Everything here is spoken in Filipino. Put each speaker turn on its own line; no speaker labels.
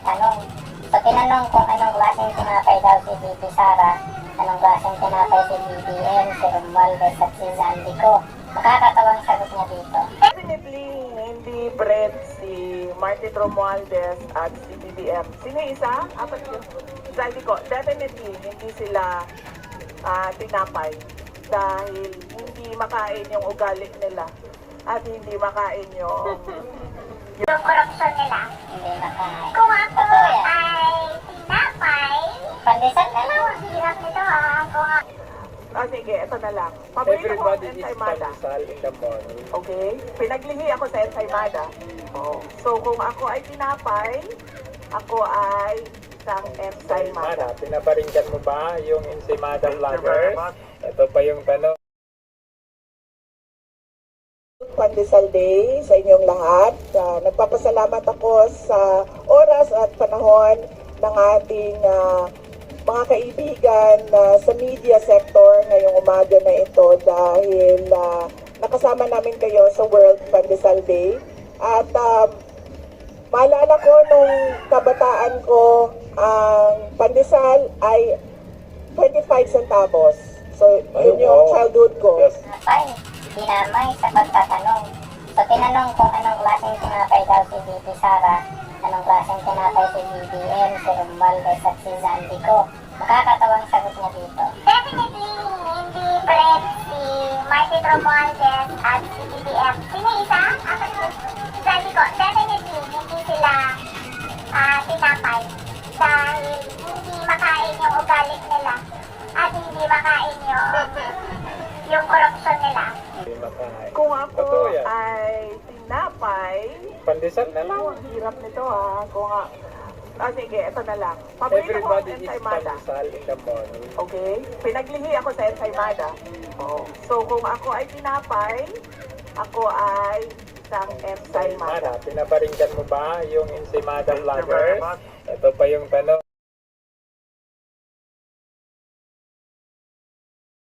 Tanong. So, tinanong kung anong klaseng tinapay daw si Bibi Sara, anong klaseng tinapay si BBM, si Romualdez at si Zandico. Makakatawang sagot niya dito.
Definitely, hindi bread si Martin Romualdez at si BBM. Sino yung isa? Apat yun. Zaldico, definitely, hindi sila tinapay. Dahil hindi makain yung ugali nila. At hindi makain yung
Korupsyon nila. Hindi makain. Kung ako ay tinapay, pandesal na lang. Hirap nito
sige, ito na lang. Paborito ko ang
Everybody is
ensaymada.
pandesal in the morning.
Okay? Pinaglihi ako sa ensaymada. So, kung ako ay tinapay, ako ay isang ensaymada.
Pinaparinggan mo ba yung ensaymada vloggers? Ito pa yung tanong.
Pandesal Day sa inyong lahat. Nagpapasalamat ako sa oras at panahon ng ating mga kaibigan sa media sector ngayong umaga na ito dahil nakasama namin kayo sa World Pandesal Day. At maalala ko nung kabataan ko, ang pandesal ay 25 centavos. So, yun yung childhood ko.
Tinapay, dinamay sa pagtatanong. So, tinanong kung anong klaseng tinapay daw si Bibi Sara, anong klaseng tinapay si BBM, si Romualdez at si Zandico. Makakatawang sagot niya dito. Definitely, hindi bread si Martin Romualdez at si BBM. Sino isa? Zandico, definitely, hindi sila tinapay. Dahil hindi makain yung ugali nila. At hindi makain yung korupsyon nila.
Hindi makain.
Kung ako
Totoo yan.
ay tinapay,
Pandesal na lang.
ang hirap nito Kung sige, ito na lang. Paborito ko ang
Everybody is
ensaymada.
pandesal in the morning.
Okay? Pinaglihi ako sa ensaymada. So, kung ako ay tinapay, ako ay isang ensaymada.
Pinaparinggan mo ba yung ensaymada vloggers? Ito pa yung tanong.